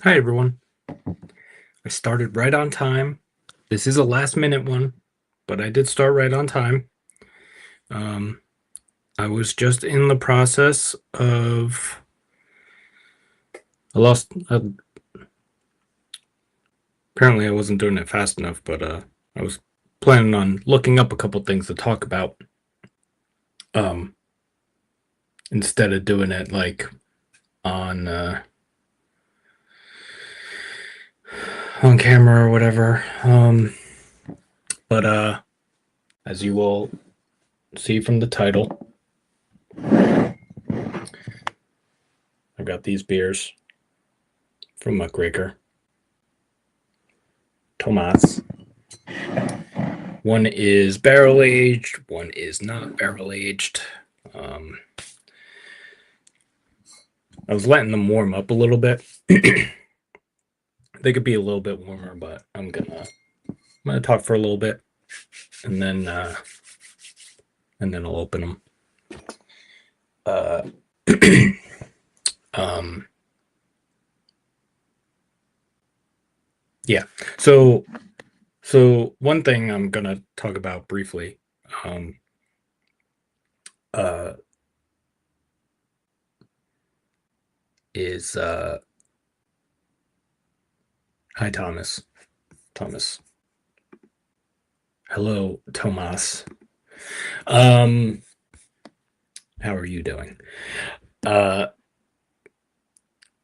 Hi, everyone. I started right on time. This is a last minute one, but I did start right on time. Um, I was just in the process of. I lost. Apparently, I wasn't doing it fast enough, but I was planning on looking up a couple things to talk about. Um, Instead of doing it like on on camera or whatever. But as you will see from the title, I've got these beers from Muckraker. Tomás. One is barrel aged, one is not barrel aged. Um, I was letting them warm up a little bit. They could be a little bit warmer, but I'm gonna talk for a little bit, and then I'll open them. Uh, um, yeah. So one thing I'm gonna talk about briefly. Um, uh, is hi Thomas. Thomas. Hello, Tomás. Um, how are you doing? Uh,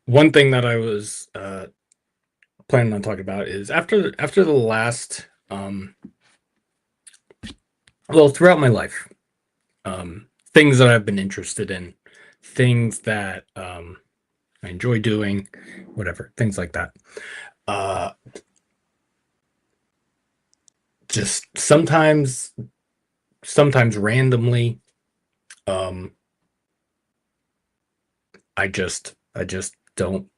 One thing that I was planning on talking about is after the last well, throughout my life, things that I've been interested in, things that I enjoy doing, whatever, things like that. Uh, just sometimes randomly, um, I just don't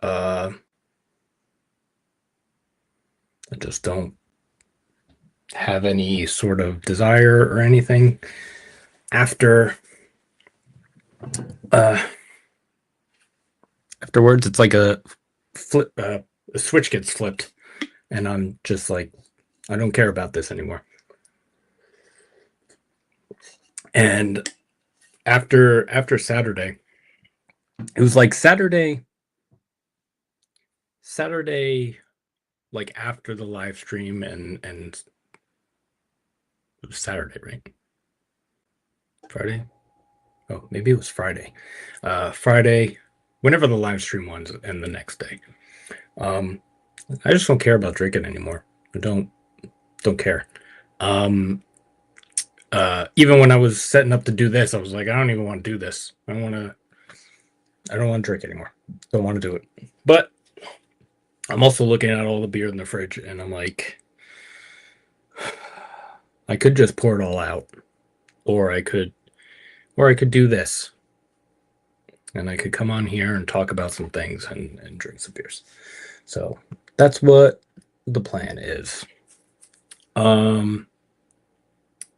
uh, I just don't have any sort of desire or anything after uh afterwards. It's like a switch gets flipped, and I'm just like, I don't care about this anymore. And after Saturday, it was like Saturday, like after the live stream, and it was Saturday, right? Friday. Oh, maybe it was Friday. Friday, whenever the live stream was, and the next day. Um, I just don't care about drinking anymore. I don't care. Um, Even when I was setting up to do this, I was like, I don't even want to do this. I don't want to drink anymore. Don't want to do it. But I'm also looking at all the beer in the fridge, and I'm like, I could just pour it all out, or I could do this, and I could come on here and talk about some things and drink some beers. So that's what the plan is. Um,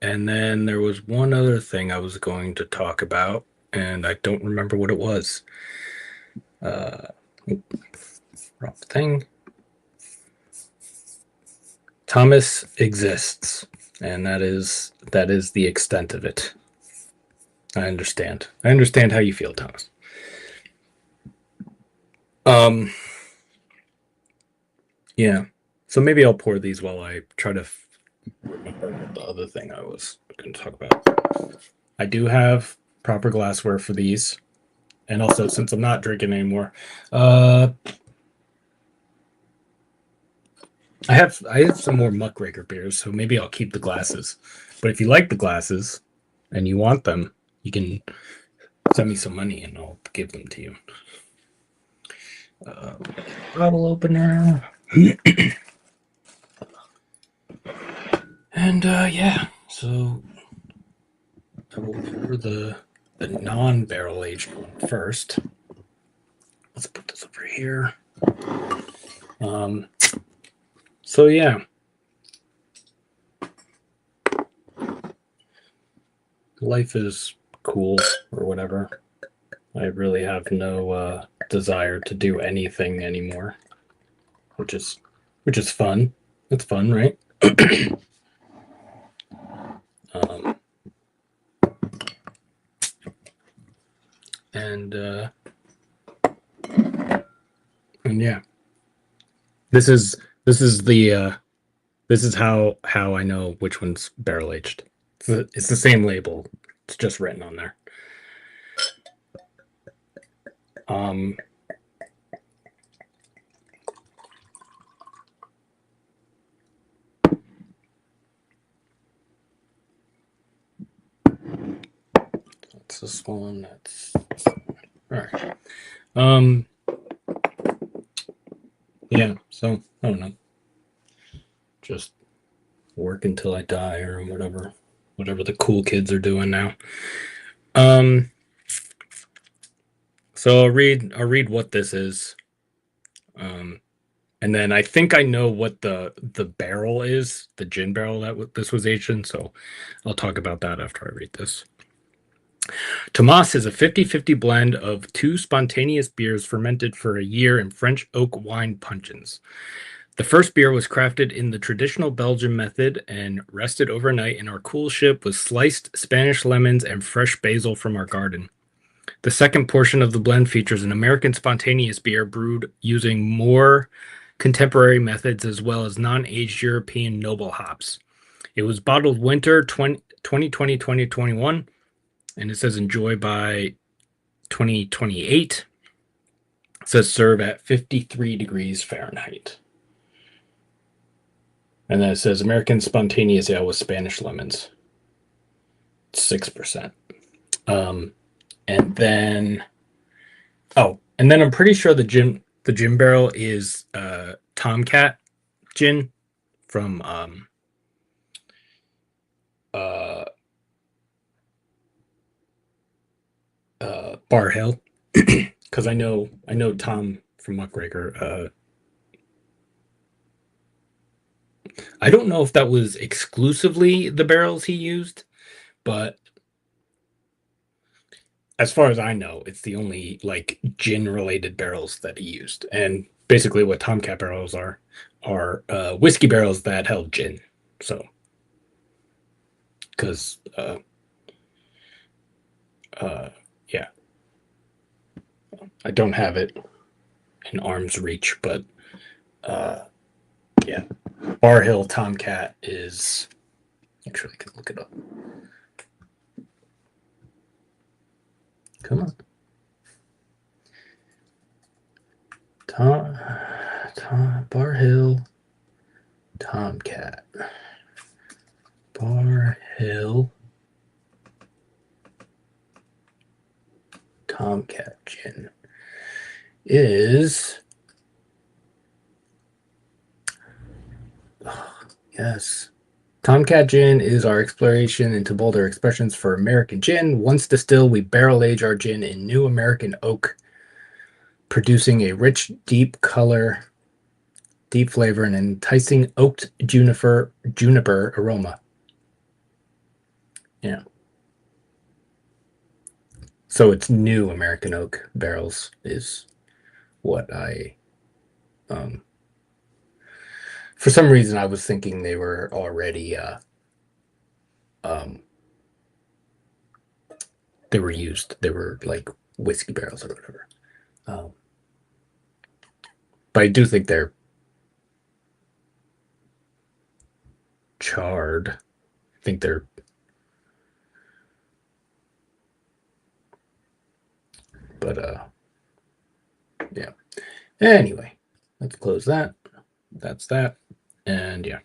and then there was one other thing I was going to talk about, and I don't remember what it was. Uh, Wrong thing. Thomas exists, and that is the extent of it. I understand. I understand how you feel, Thomas. Um, yeah. So maybe I'll pour these while I try to remember the other thing I was going to talk about. I do have proper glassware for these, and also since I'm not drinking anymore, uh, I have some more Muckraker beers, so maybe I'll keep the glasses. But if you like the glasses and you want them, you can send me some money and I'll give them to you. Uh, Bottle opener. And yeah, so I will pour the non-barrel aged one first. Let's put this over here. Um, so yeah, life is cool or whatever. I really have no desire to do anything anymore, which is fun. It's fun, right? um, and yeah, this is the this is how I know which one's barrel aged. It's the same label. It's just written on there. That's this one. That's all right. Yeah. So I don't know. Just work until I die, or whatever the cool kids are doing now. So I'll read what this is. And then I think I know what the barrel is, the gin barrel that this was aged in, so I'll talk about that after I read this. Tomás is a 50-50 blend of two spontaneous beers fermented for a year in French oak wine puncheons. The first beer was crafted in the traditional Belgian method and rested overnight in our cool ship with sliced Spanish lemons and fresh basil from our garden. The second portion of the blend features an American spontaneous beer brewed using more contemporary methods as well as non-aged European noble hops. It was bottled winter 2020-2021, and it says enjoy by 2028. It says serve at 53 degrees Fahrenheit. And then it says American spontaneous ale with Spanish lemons. 6%. And then I'm pretty sure the gin barrel is Tomcat gin from Bar Hill, because I know Tom from Muckraker. I don't know if that was exclusively the barrels he used, but as far as I know, it's the only like gin related barrels that he used. And basically what Tomcat barrels are whiskey barrels that held gin. So because yeah, I don't have it in arm's reach, but yeah, Bar Hill Tomcat is actually I can look it up. Come on. Bar Hill Tomcat. Bar Hill Tomcat gin is yes. Tomcat gin is our exploration into bolder expressions for American gin. Once distilled, we barrel age our gin in new American oak, producing a rich, deep color, deep flavor, and enticing oaked juniper aroma. Yeah. So it's new American oak barrels is what I for some reason I was thinking they were already they were used. They were like whiskey barrels or whatever. But I do think they're charred. I think they're yeah. Anyway, let's close that. That's that. And yeah.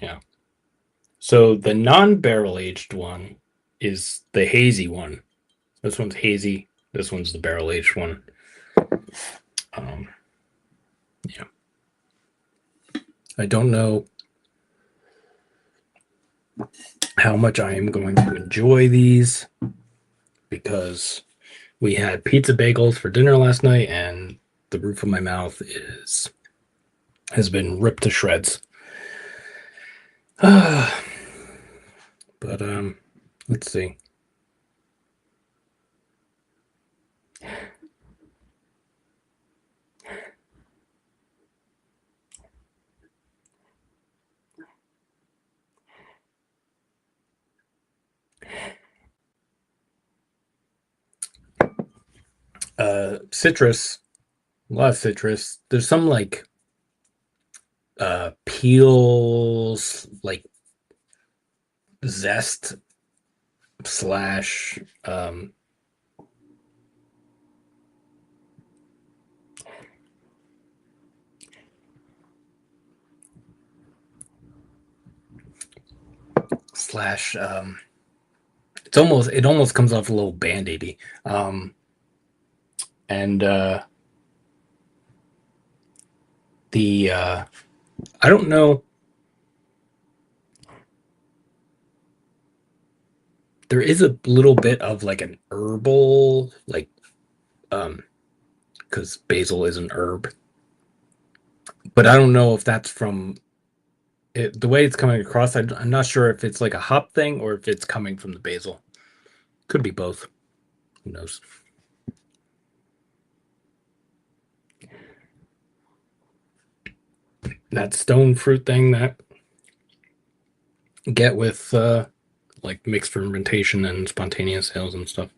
Yeah. So the non-barrel aged one is the hazy one. This one's hazy. This one's the barrel aged one. Yeah. I don't know how much I am going to enjoy these because we had pizza bagels for dinner last night and the roof of my mouth has been ripped to shreds. But let's see. Citrus, a lot of citrus. There's some like peels, like zest slash slash it almost comes off a little band-aidy. And the I don't know. There is a little bit of like an herbal, like because basil is an herb, but I don't know if that's from it, the way it's coming across. I'm not sure if it's like a hop thing or if it's coming from the basil. Could be both. Who knows? That stone fruit thing that get with like mixed fermentation and spontaneous sales and stuff.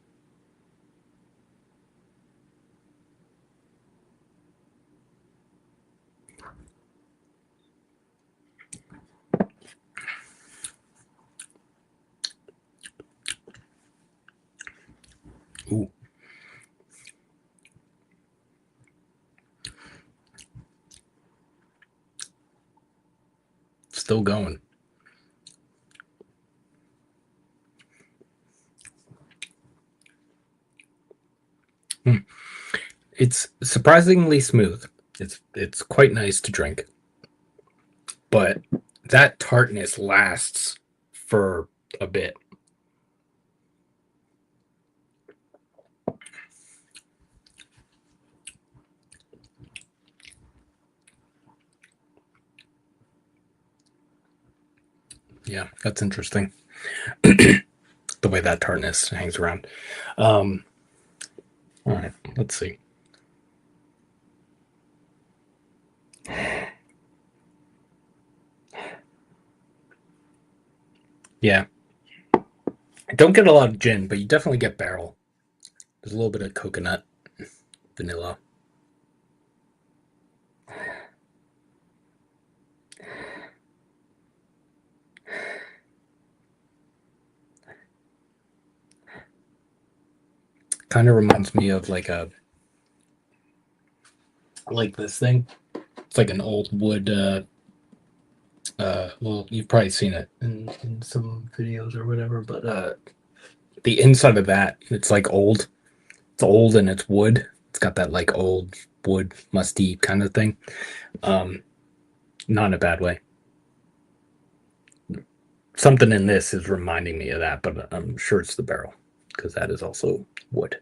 Ooh, still going. It's surprisingly smooth. It's quite nice to drink, but that tartness lasts for a bit. Yeah, that's interesting. The way that tartness hangs around. All right, let's see. Yeah, I don't get a lot of gin, but you definitely get barrel. There's a little bit of coconut, vanilla. Kind of reminds me of like this thing. It's like an old wood. Well, you've probably seen it in some videos or whatever, but the inside of that, it's like old. It's old and it's wood. It's got that like old wood musty kind of thing. Um, Not in a bad way. Something in this is reminding me of that, but I'm sure it's the barrel because that is also wood.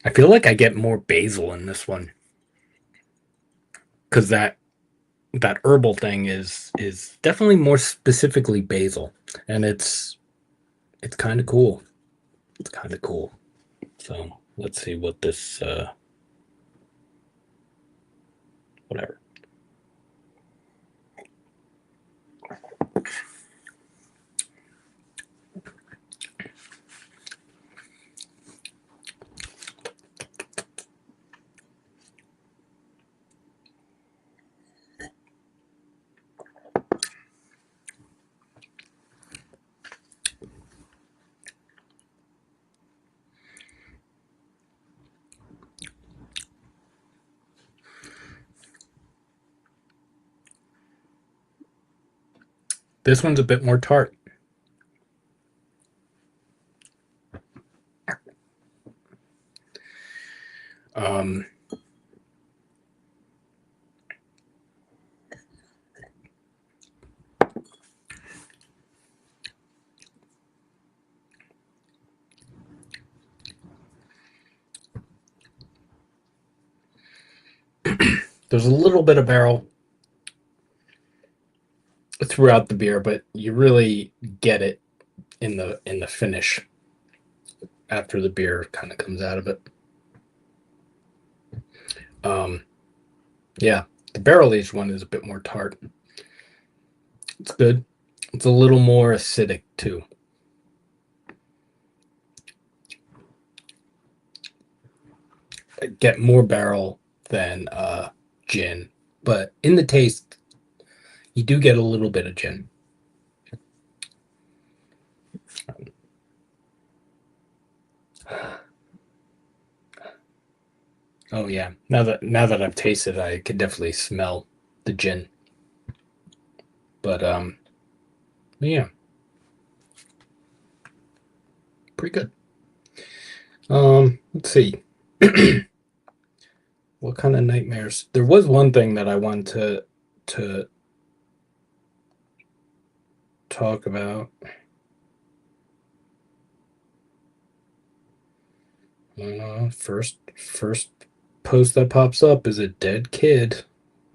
I feel like I get more basil in this one because that herbal thing is definitely more specifically basil, and it's kind of cool. It's kind of cool. So let's see what this whatever. This one's a bit more tart. Um, there's a little bit of barrel, throughout the beer, but you really get it in the finish after the beer kind of comes out of it. Yeah, the barrel aged one is a bit more tart. It's good. It's a little more acidic too. I get more barrel than gin, but in the taste, you do get a little bit of gin. Oh yeah. Now that I've tasted, I can definitely smell the gin. But yeah, pretty good. Let's see. What kind of nightmares? There was one thing that I wanted to talk about. First post that pops up is a dead kid.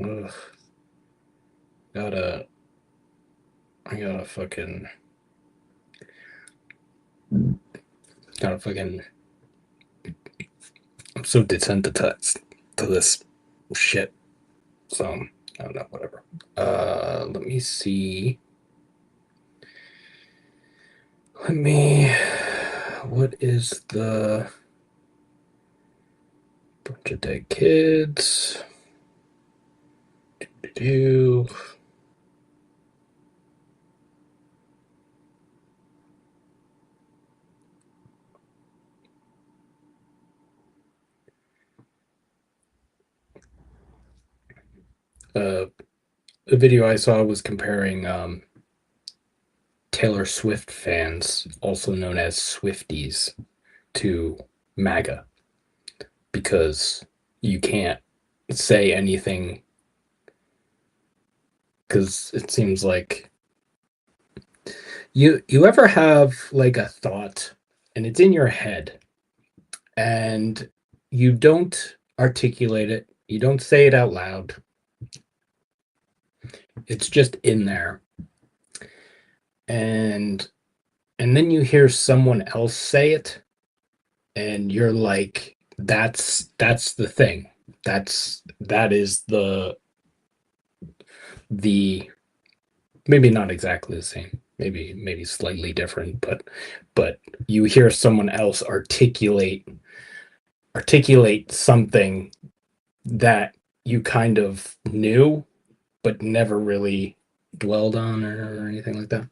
Ugh, gotta I gotta fucking I'm so desensitized to this shit. So I don't know, whatever. Let me see. Let me. What is the bunch of dead kids? Do uh, a video I saw was comparing Taylor Swift fans, also known as Swifties, to MAGA because you can't say anything because it seems like you ever have like a thought and it's in your head and you don't articulate it, you don't say it out loud. It's just in there. And then you hear someone else say it and you're like that's the thing. That is the maybe not exactly the same. Maybe slightly different, but you hear someone else articulate something that you kind of knew but never really dwelled on or anything like that.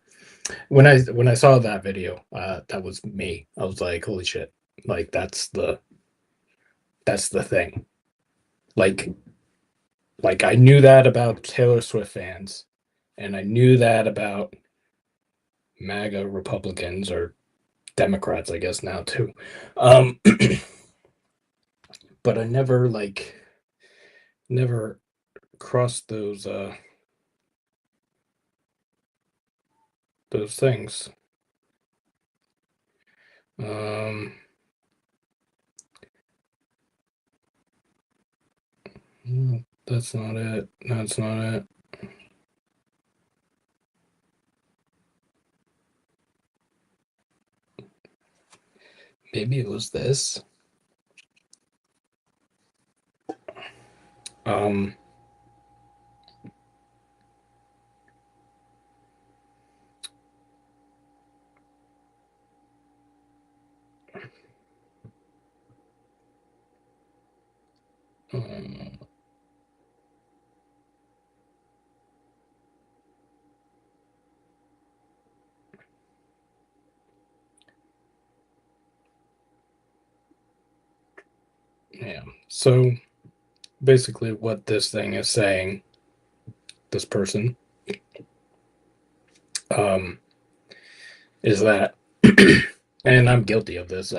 When I saw that video, that was me. I was like, holy shit! Like that's the thing. Like I knew that about Taylor Swift fans, and I knew that about MAGA Republicans or Democrats, I guess now too. Um, but I never crossed those things. Um, that's not it. That's not it. Maybe it was this. Um, um, yeah. So basically, what this thing is saying, this person, um, is that, and I'm guilty of this.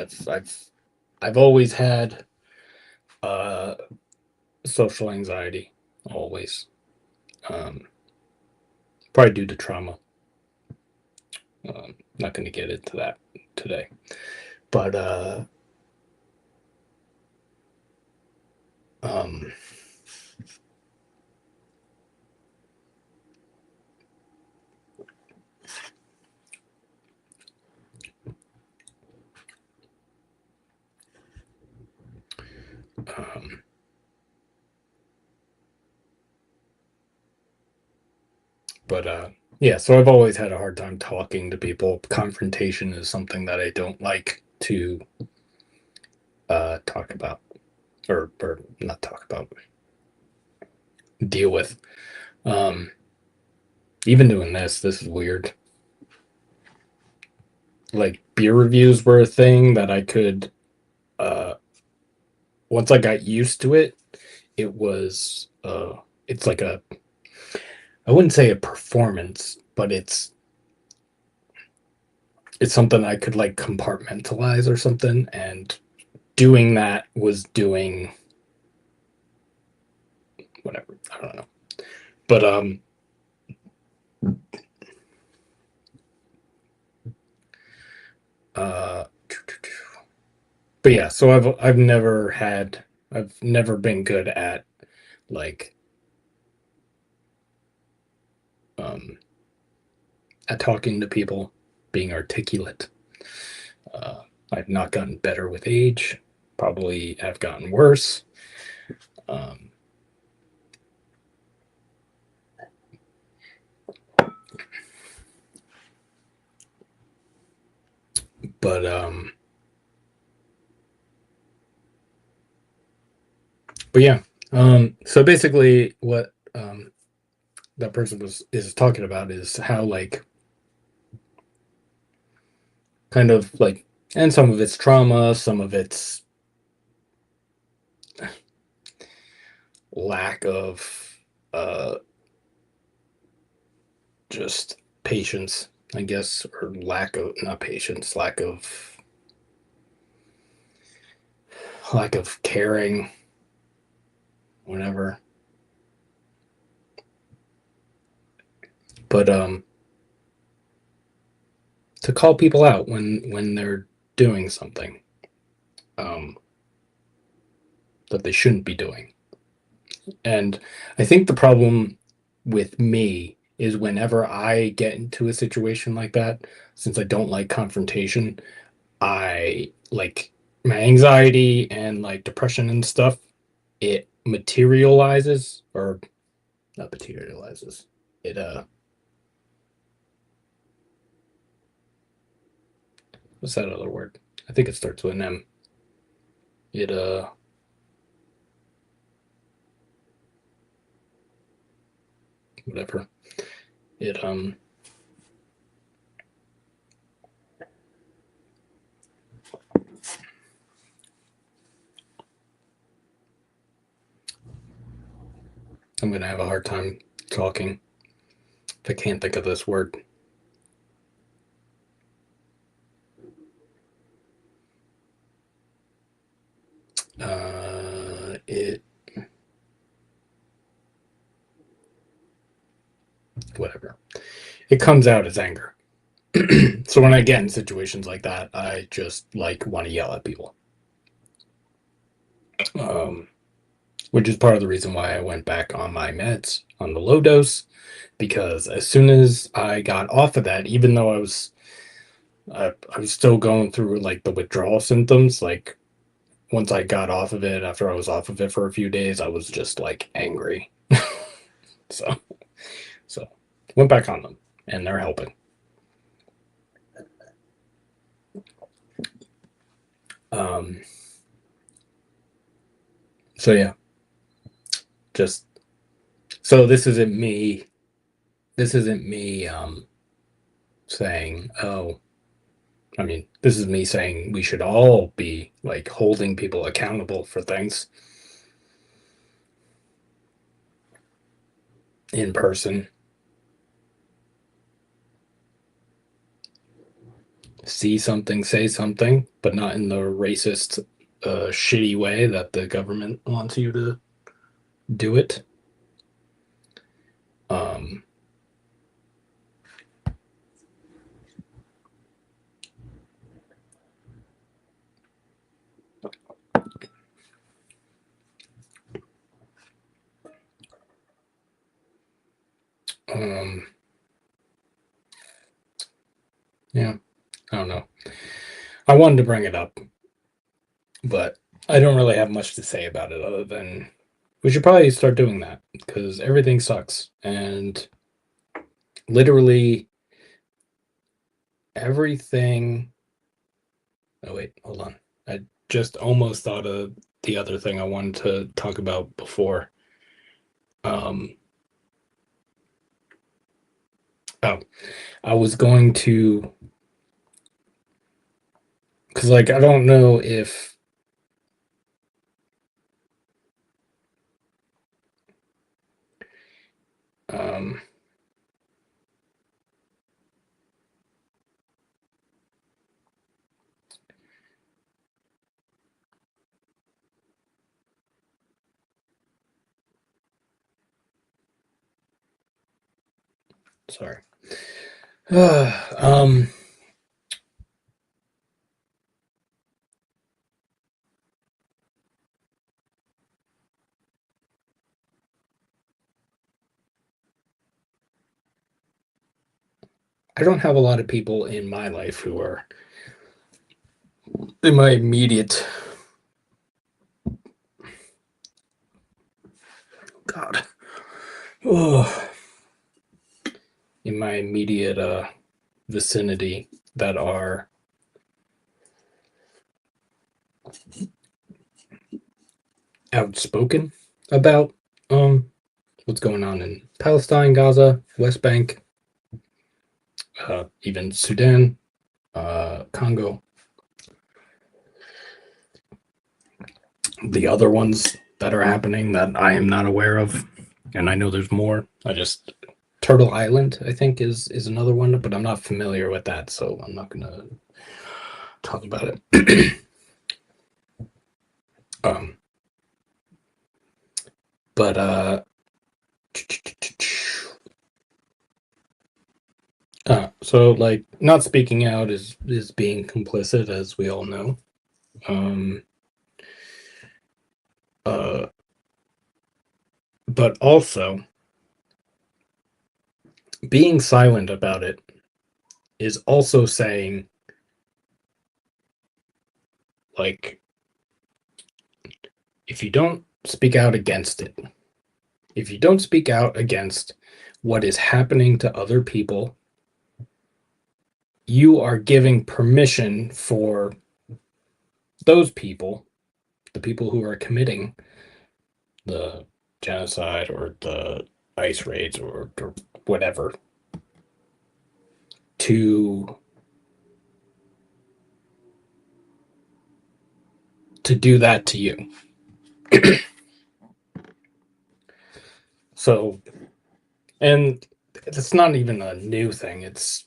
I've always had uh, social anxiety, always. Um, Probably due to trauma. Not going to get into that today, but um, Um, but yeah, so I've always had a hard time talking to people. Confrontation is something that I don't like to talk about, or not talk about, deal with. Um, Even doing this is weird. Like beer reviews were a thing that I could uh once I got used to it, it was it's like a, I wouldn't say a performance, but it's something I could like compartmentalize or something, and doing that was doing whatever. I don't know. But uh but yeah, so I've never been good at like um at talking to people, being articulate. Uh, I've not gotten better with age. Probably have gotten worse. Um, but but yeah. So basically, what that person is talking about is how like kind of like, and some of it's trauma, some of it's lack of uh just patience, I guess, or lack of, not patience, lack of caring, whatever. But to call people out when they're doing something um that they shouldn't be doing. And I think the problem with me is whenever I get into a situation like that, since I don't like confrontation, I like my anxiety and like depression and stuff, it materializes, or not materializes. It what's that other word? I think it starts with an M. It whatever. It I'm gonna have a hard time talking if I can't think of this word. It whatever. It comes out as anger. So when I get in situations like that, I just like want to yell at people. Um, which is part of the reason why I went back on my meds on the low dose, because as soon as I got off of that, even though I was still going through like the withdrawal symptoms, like once I got off of it, after I was off of it for a few days, I was just like angry. so so went back on them, and they're helping. Um, so yeah, just so this isn't me. This isn't me saying, oh, I mean, this is me saying we should all be like holding people accountable for things in person. See something, say something, but not in the racist, shitty way that the government wants you to do it. Um, um, yeah, I don't know. I wanted to bring it up, but I don't really have much to say about it other than we should probably start doing that because everything sucks and literally everything. Oh, wait, hold on. I just almost thought of the other thing I wanted to talk about before. Um, oh, I was going to, because like I don't know if um, sorry. um, I don't have a lot of people in my life who are in my immediate God. Oh, in my immediate vicinity that are outspoken about what's going on in Palestine, Gaza, West Bank, even Sudan, Congo, the other ones that are happening that I am not aware of, and I know there's more. I just Turtle Island, I think, is another one, but I'm not familiar with that, so I'm not gonna talk about it. um, but so like not speaking out is being complicit, as we all know. Um, uh, but also being silent about it is also saying like if you don't speak out against it, if you don't speak out against what is happening to other people, you are giving permission for those people, the people who are committing the genocide or the ice raids or whatever, to do that to you. So, and it's not even a new thing. It's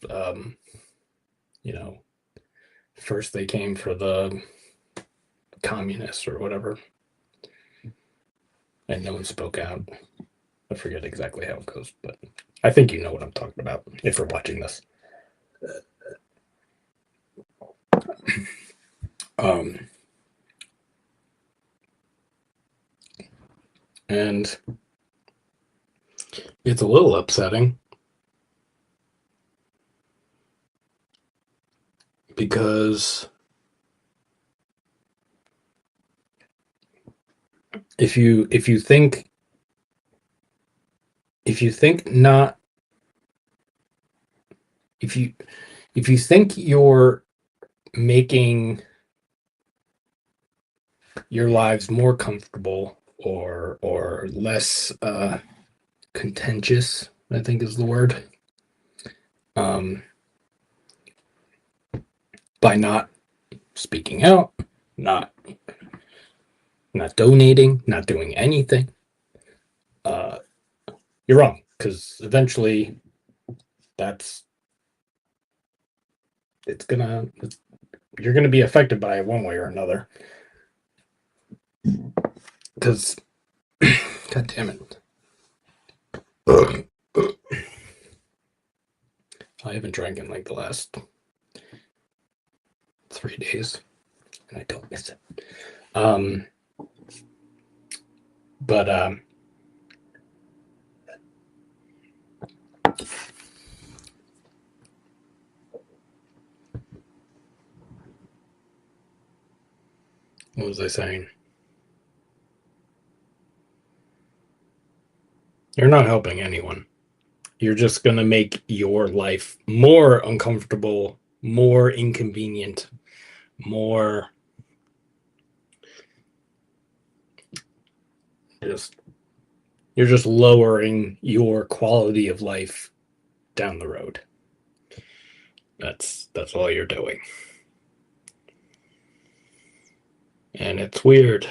you know, first they came for the communists or whatever, and no one spoke out. I forget exactly how it goes, but I think you know what I'm talking about if you're watching this. Um, and it's a little upsetting because if you think not if you if you think you're making your lives more comfortable or less contentious, I think is the word, um, by not speaking out, not donating, not doing anything, uh, you're wrong because eventually that's it's gonna you're gonna be affected by it one way or another. Because God damn it, I haven't drank in like the last 3 days, and I don't miss it. Um, but What was I saying? You're not helping anyone. You're just going to make your life more uncomfortable, more inconvenient, more just you're just lowering your quality of life down the road. That's all you're doing. And it's weird.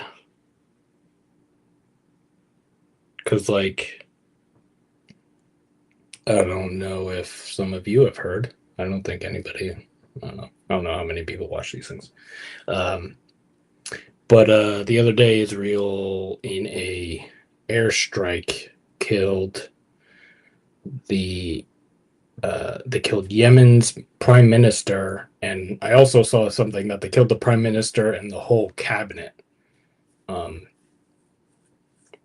Cuz like I don't know if some of you have heard. I don't think anybody. I don't know how many people watch these things. Um, but the other day, Israel in a airstrike killed the they killed Yemen's prime minister, and I also saw something that they killed the prime minister and the whole cabinet um,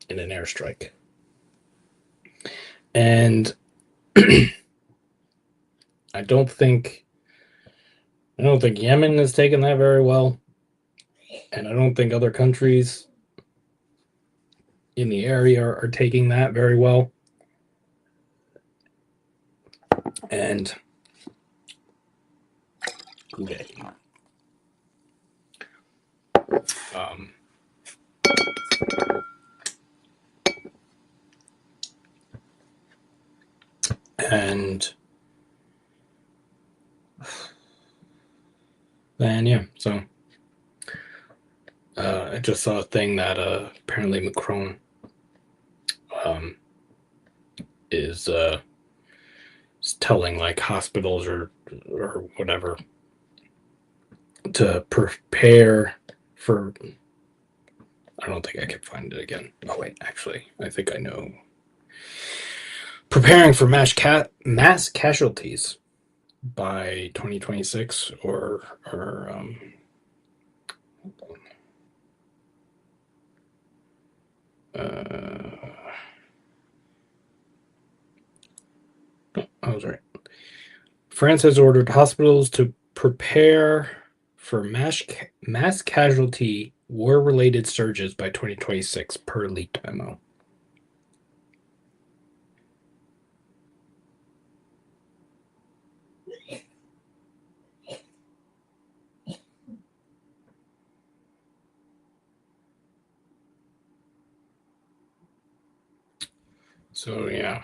in an airstrike. And I don't think Yemen has taken that very well, and I don't think other countries in the area are taking that very well. And um, and then yeah, so I just saw a thing that apparently Macron um, is telling like hospitals or whatever to prepare for. I don't think I can find it again. Oh wait, actually, I think I know. Preparing for mass casualties by 2026 or uh, I was right. France has ordered hospitals to prepare for mass casualty war related surges by 2026 per leaked memo. So yeah.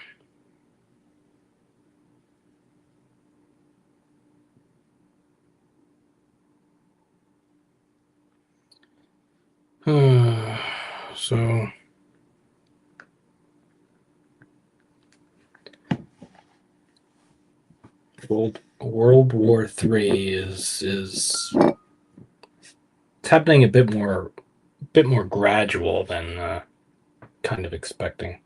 So World War III is it's happening a bit more gradual than kind of expecting.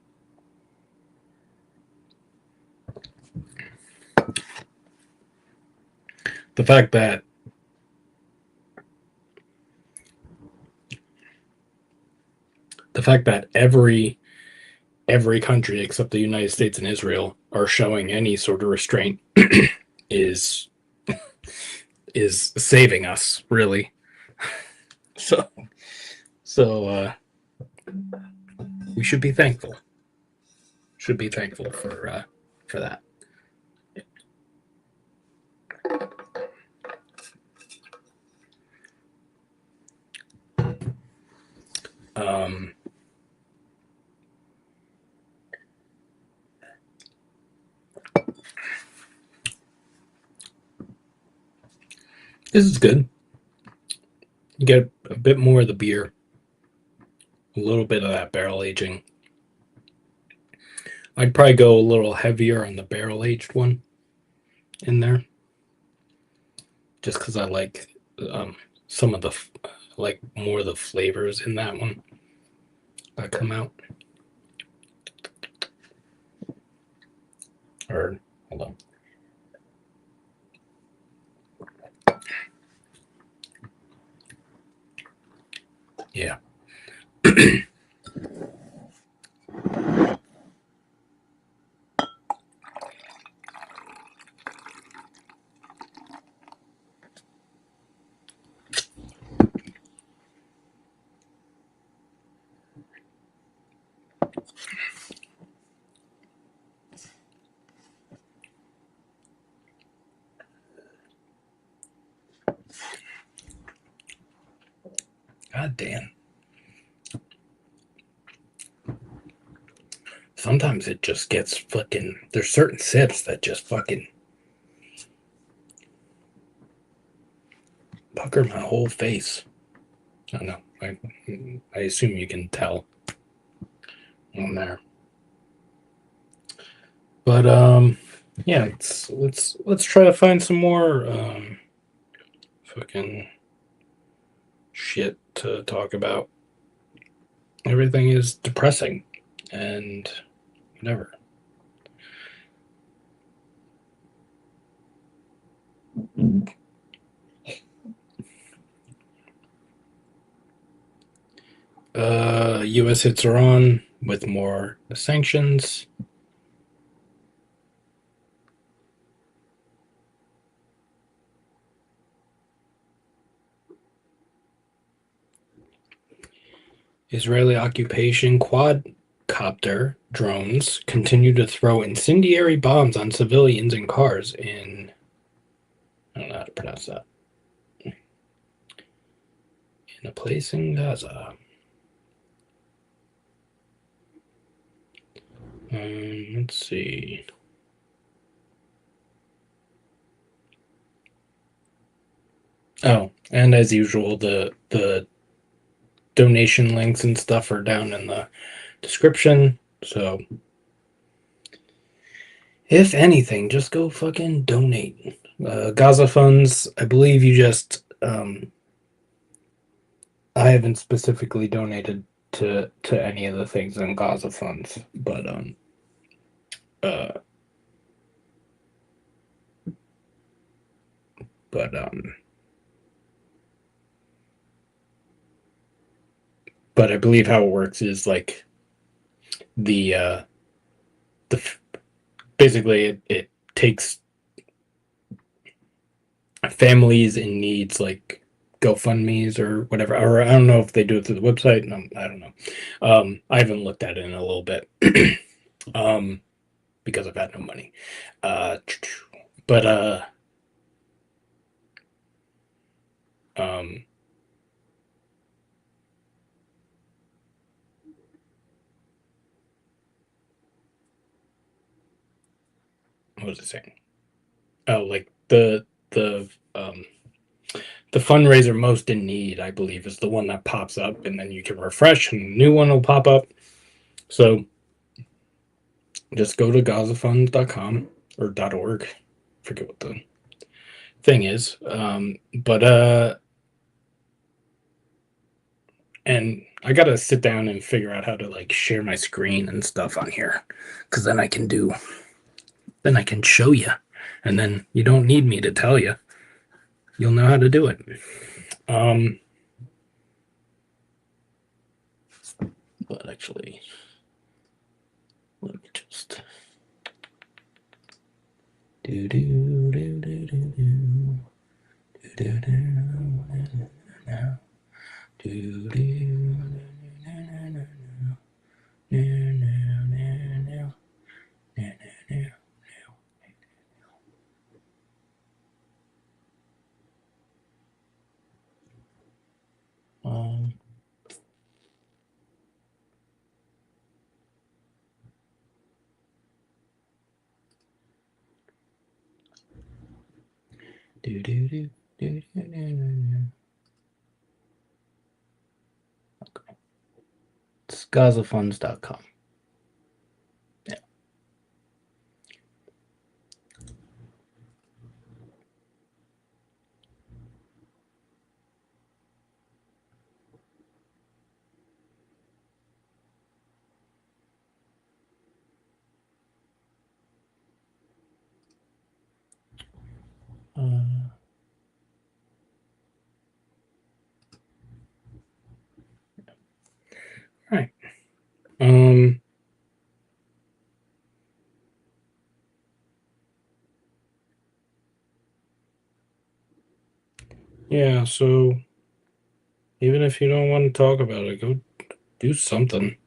The fact that every country except the United States and Israel are showing any sort of restraint is saving us really. So so we should be thankful. Should be thankful for that. Um, this is good. You get a bit more of the beer, a little bit of that barrel aging. I'd probably go a little heavier on the barrel aged one in there, just because I like some of the like more of the flavors in that one that come out. Or hold on. Yeah. God damn. Sometimes it just gets fucking. There's certain sips that just fucking pucker my whole face. I don't know. I assume you can tell on there. But yeah, let's try to find some more fucking shit to talk about. Everything is depressing and whatever. U.S. hits are on with more sanctions. Israeli occupation quadcopter drones continue to throw incendiary bombs on civilians and cars in. I don't know how to pronounce that. In a place in Gaza. Let's see. Oh, and as usual, the donation links and stuff are down in the description. So if anything, just go fucking donate. Gaza funds, I believe you just I haven't specifically donated to any of the things in Gaza funds, but uh but um but I believe how it works is like the the basically it takes families in needs like GoFundMe's or whatever, or I don't know if they do it through the website. No, I don't know. I haven't looked at it in a little bit um, because I've had no money. Uh, but um, what was it saying? Oh, like the fundraiser most in need, I believe, is the one that pops up, and then you can refresh, and a new one will pop up. So just go to GazaFund.com or .org. Forget what the thing is. But and I gotta sit down and figure out how to like share my screen and stuff on here, because then I can show you, and then you don't need me to tell you. You'll know how to do it. Um, but actually, let me just do do do do do do do do do do. Um, do do do do do do. Okay, it's GazaFunds.com. Yeah. All right. Um. Yeah. So even if you don't want to talk about it, go do something.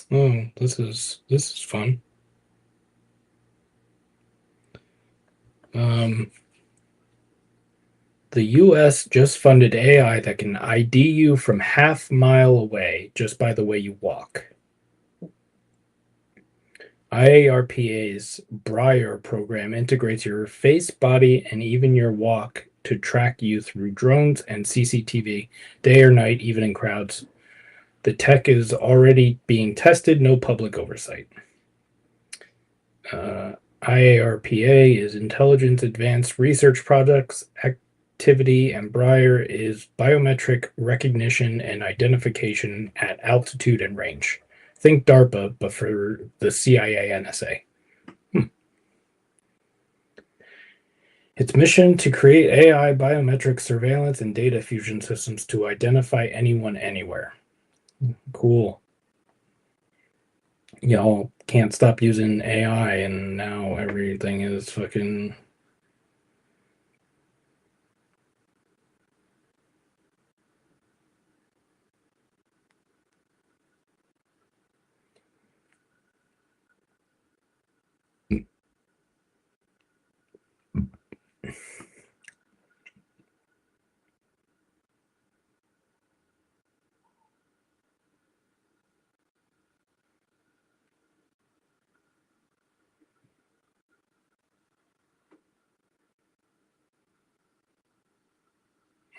Oh, this is fun. The U.S. just funded AI that can ID you from half-mile away just by the way you walk. IARPA's Briar program integrates your face, body, and even your walk to track you through drones and CCTV, day or night, even in crowds. The tech is already being tested, no public oversight. IARPA is Intelligence Advanced Research Projects Activity, and Briar is biometric recognition and identification at altitude and range. Think DARPA, but for the CIA NSA. Its mission to create AI biometric surveillance and data fusion systems to identify anyone anywhere. Cool. Y'all can't stop using AI, and now everything is fucking.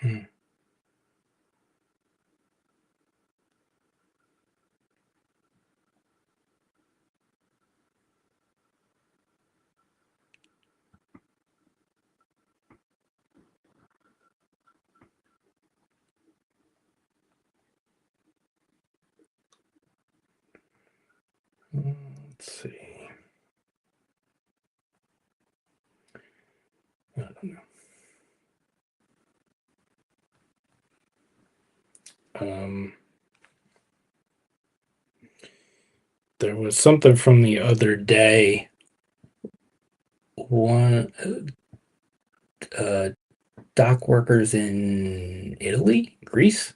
Hmm. Let's see. I don't know. There was something from the other day. One dock workers in Italy, Greece,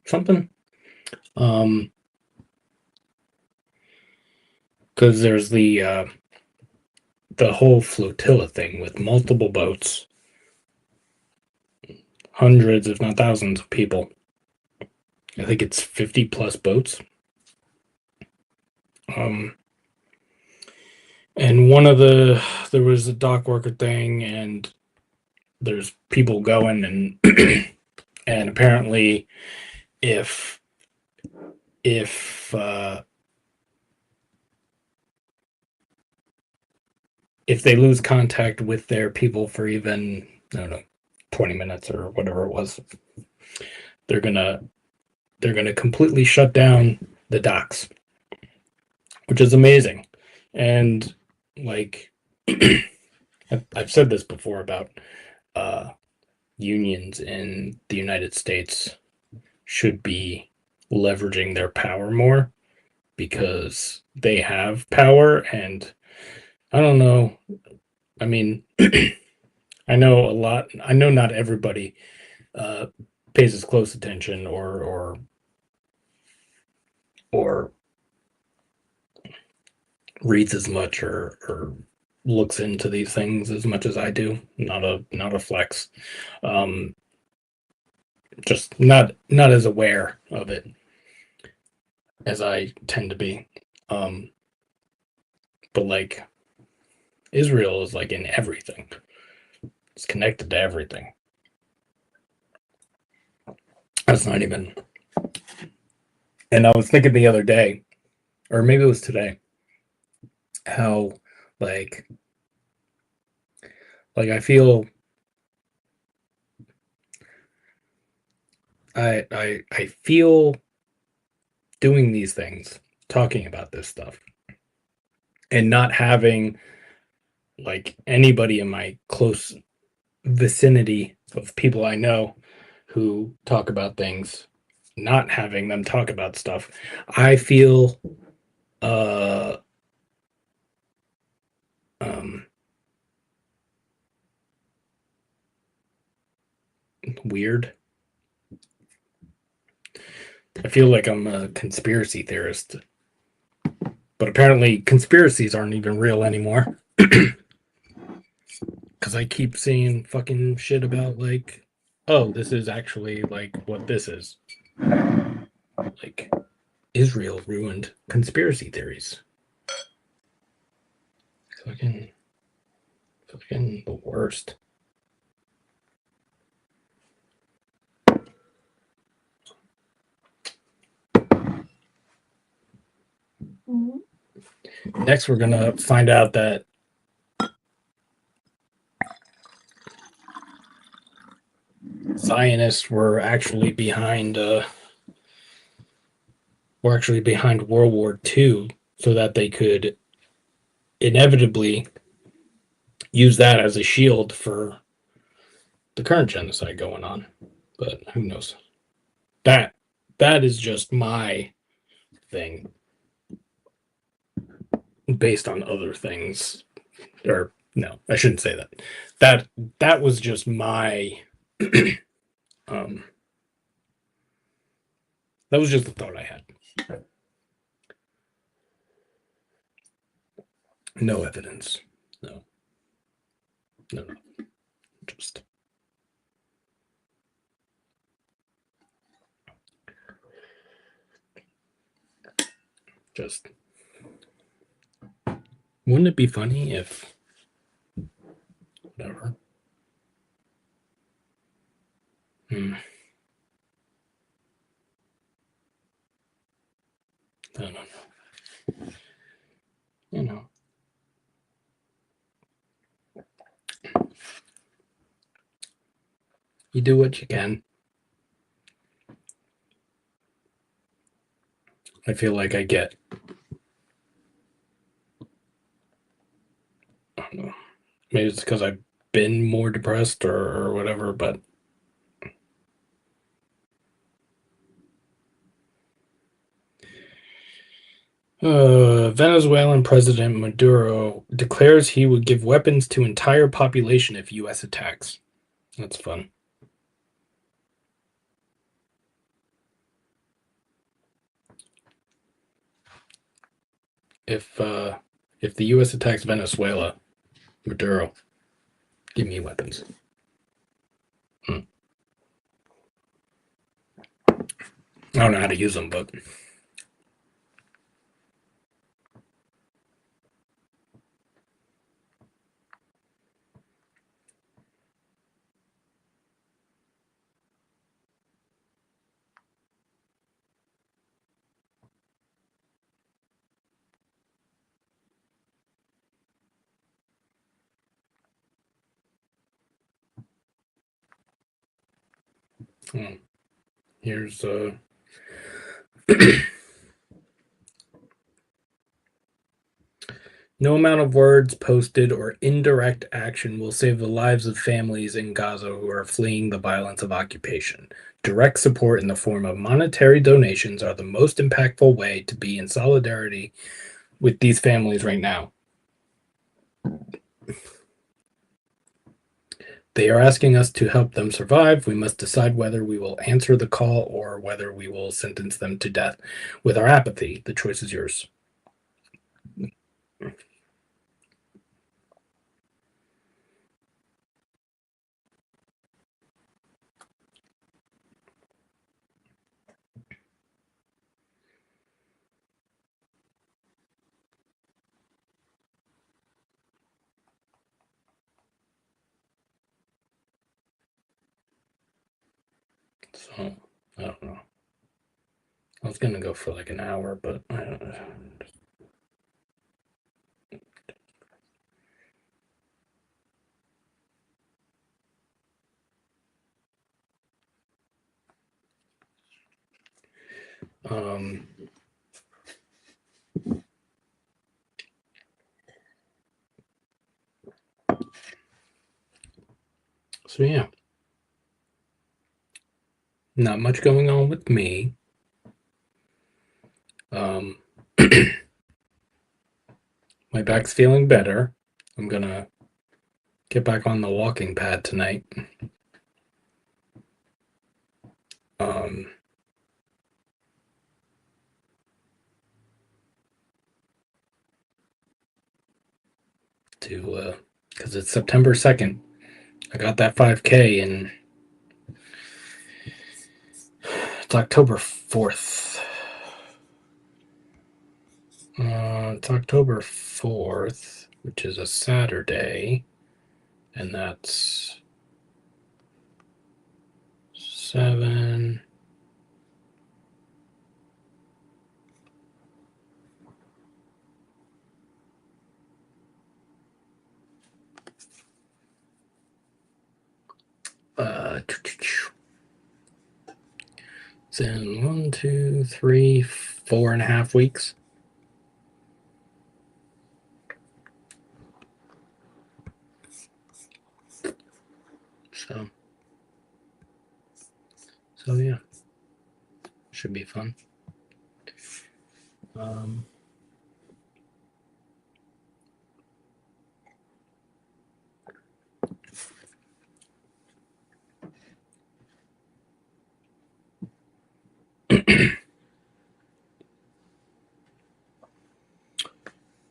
something. Because there's the whole flotilla thing with multiple boats, hundreds, if not thousands, of people. I think it's 50 plus boats. And there was a dock worker thing, and there's people going, and and apparently, if if they lose contact with their people for even, I don't know, 20 minutes or whatever it was, they're gonna completely shut down the docks, which is amazing. And like I've said this before about unions in the United States should be leveraging their power more, because they have power. And I don't know, I mean, I know a lot. I know not everybody pays as close attention or reads as much or looks into these things as much as I do. Not a flex. Um, just not as aware of it as I tend to be. Um, but like Israel is like in everything. It's connected to everything. That's not even. And I was thinking the other day, or maybe it was today, how like I feel I feel doing these things, talking about this stuff, and not having like anybody in my close vicinity of people I know who talk about things, not having them talk about stuff. I feel uh um weird. I feel like I'm a conspiracy theorist, but apparently conspiracies aren't even real anymore. because I keep seeing fucking shit about like, oh, this is actually like what this is. Like Israel ruined conspiracy theories. Fucking, fucking the worst. Next, we're gonna find out that Zionists were actually behind World War II, so that they could inevitably use that as a shield for the current genocide going on. But who knows? That that is just my thing, based on other things. Or no, I shouldn't say that. That was just my um that was just a thought I had. No evidence. No. No, no. Just wouldn't it be funny if whatever. Hmm. I don't know. You know. You do what you can. I feel like I get, I don't know. Maybe it's because I've been more depressed or whatever, but Venezuelan President Maduro declares he would give weapons to entire population if U.S. attacks. That's fun. If uh, if the U.S. attacks Venezuela, Maduro, give me weapons. Hmm. I don't know how to use them, but hmm. Here's no amount of words posted or indirect action will save the lives of families in Gaza who are fleeing the violence of occupation. Direct support in the form of monetary donations are the most impactful way to be in solidarity with these families right now. They are asking us to help them survive. We must decide whether we will answer the call or whether we will sentence them to death with our apathy. The choice is yours. So, I don't know. I was going to go for like an hour, but I don't know. Um, so, yeah, not much going on with me. Um, my back's feeling better. I'm going to get back on the walking pad tonight. Um, to because it's September 2nd. I got that 5K and it's October 4th. It's October 4th, which is a Saturday, and that's 7. It's in 1, 2, 3, 4.5 weeks. So yeah, should be fun.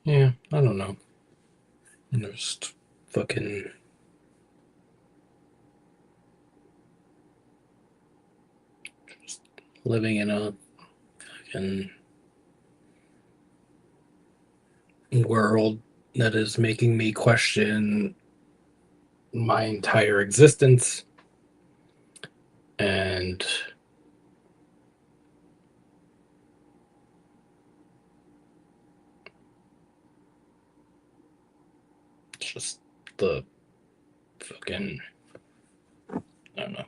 Yeah, I don't know. I'm just fucking living in a fucking world that is making me question my entire existence and just the fucking, I don't know.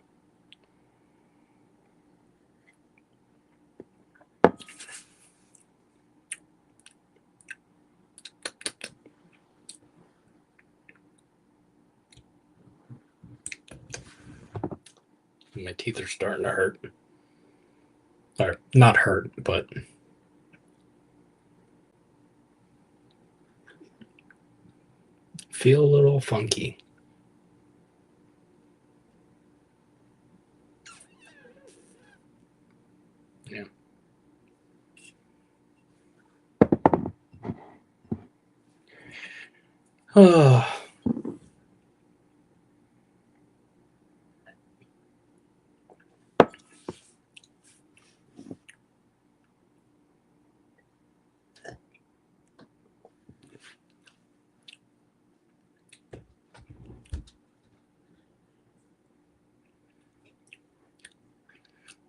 My teeth are starting to hurt. Or not hurt, but feel a little funky. Yeah. Oh.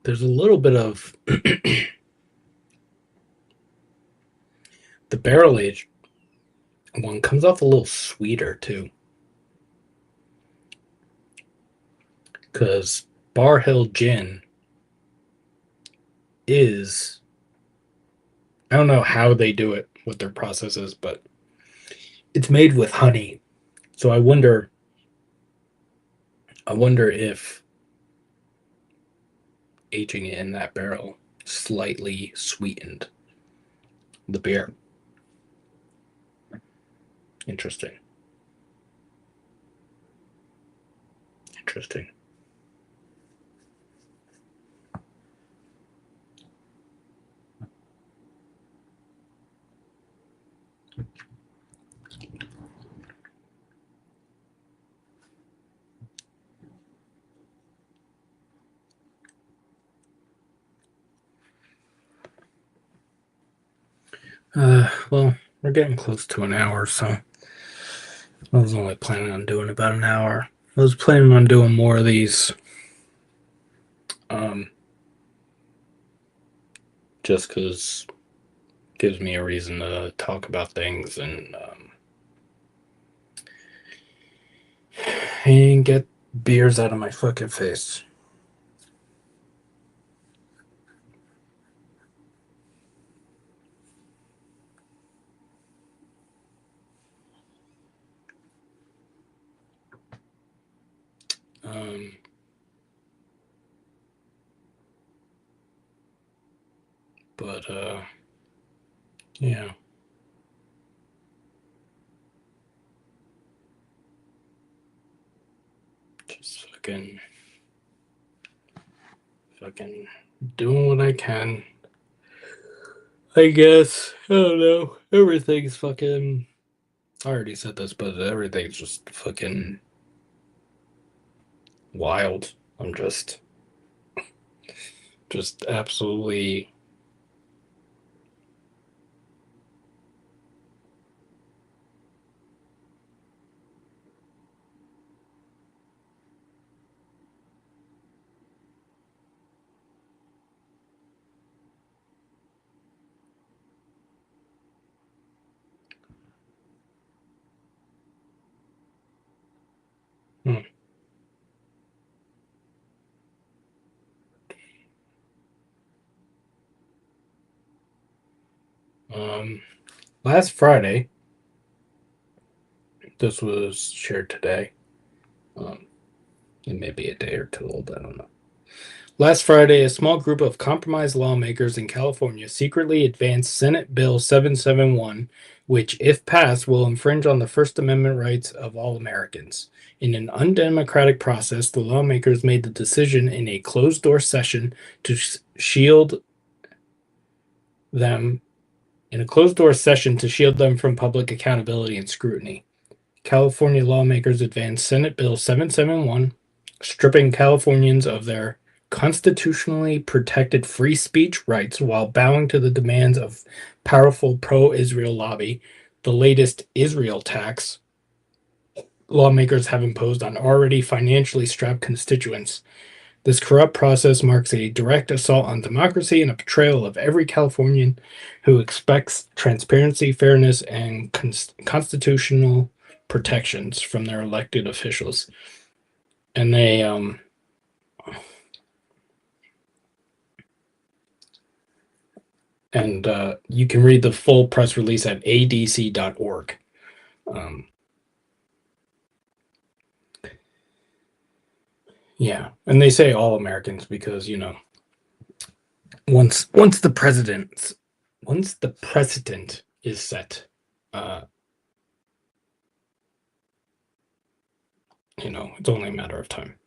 There's a little bit of the barrel aged one comes off a little sweeter too. Because Bar Hill Gin is, I don't know how they do it, what their process is, but it's made with honey. So I wonder if aging it in that barrel slightly sweetened the beer. Interesting. Interesting. Well, we're getting close to an hour, so I was only planning on doing about an hour. I was planning on doing more of these, just because it gives me a reason to talk about things and get beers out of my fucking face. Um, but yeah. Just fucking doing what I can. I guess. I don't know. Everything's fucking I already said this, but everything's just fucking wild. I'm just absolutely. Hmm. Um, Last Friday, this was shared today. Um, it may be a day or two old. I don't know. Last Friday, a small group of compromise lawmakers in California secretly advanced Senate Bill 771, which, if passed, will infringe on the First Amendment rights of all Americans. In an undemocratic process, the lawmakers made the decision in a closed door session to shield them from public accountability and scrutiny. California lawmakers advanced Senate Bill 771, stripping Californians of their constitutionally protected free speech rights while bowing to the demands of powerful pro-Israel lobby. The latest Israel tax lawmakers have imposed on already financially strapped constituents. This corrupt process marks a direct assault on democracy and a betrayal of every Californian who expects transparency, fairness, and constitutional protections from their elected officials. And you can read the full press release at adc.org. Um, yeah, and they say all Americans because once the precedent is set, uh, it's only a matter of time.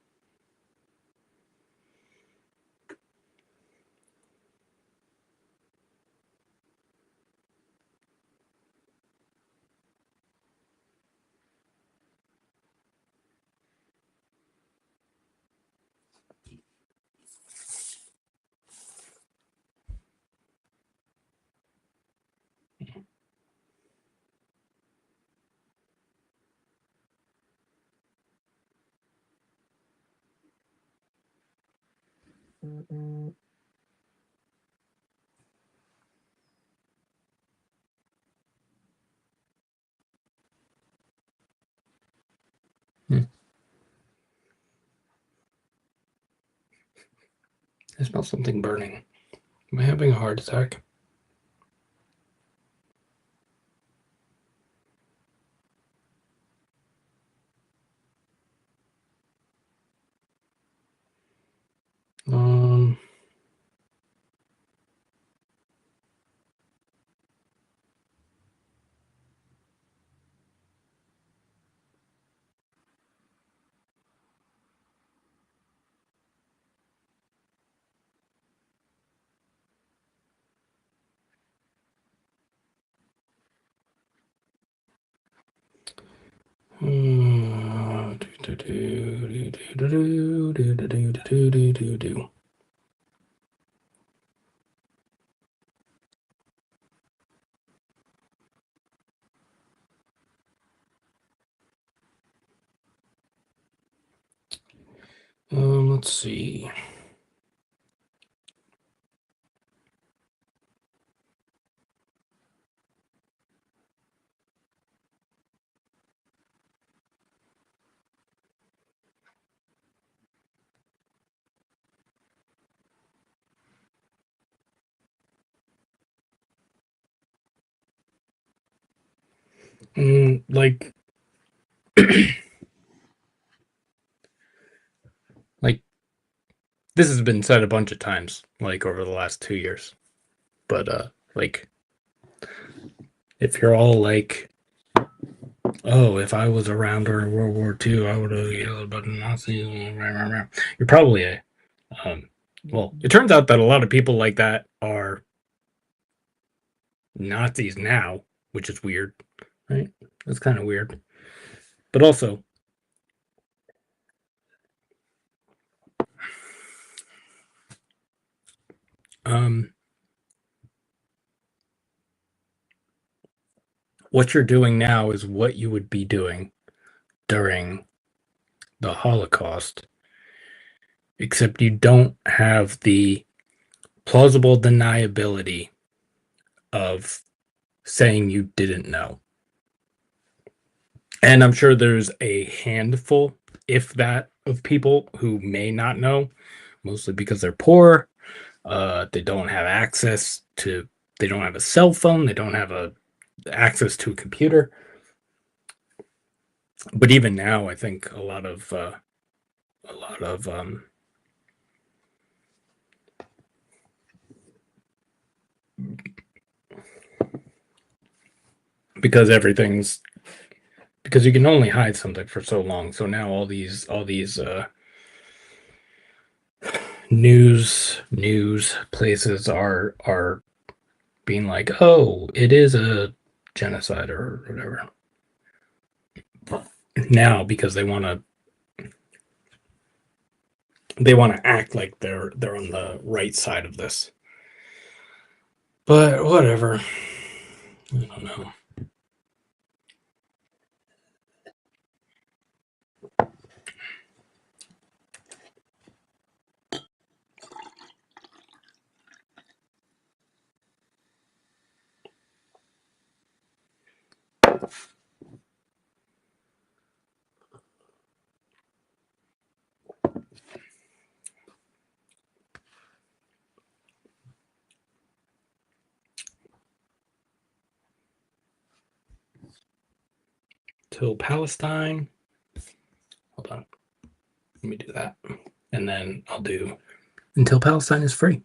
Hmm. I smell something burning. Am I having a heart attack? Um, let's see. Like, like this has been said a bunch of times, like over the last 2 years. But like, if you're all like, "Oh, if I was around during World War II, I would have yelled about the Nazis," you're probably a well, it turns out that a lot of people like that are Nazis now, which is weird, right? It's kind of weird. But also, what you're doing now is what you would be doing during the Holocaust, except you don't have the plausible deniability of saying you didn't know. And I'm sure there's a handful, if that, of people who may not know, mostly because they're poor. They don't have access to, they don't have a cell phone, they don't have access to a computer. But even now, I think a lot of because everything's because you can only hide something for so long. So now all these news places are being like, oh, it is a genocide or whatever. Now because they want to act like they're on the right side of this. But whatever. I don't know. Till Palestine. Hold on. Let me do that. And then I'll do Until Palestine is Free.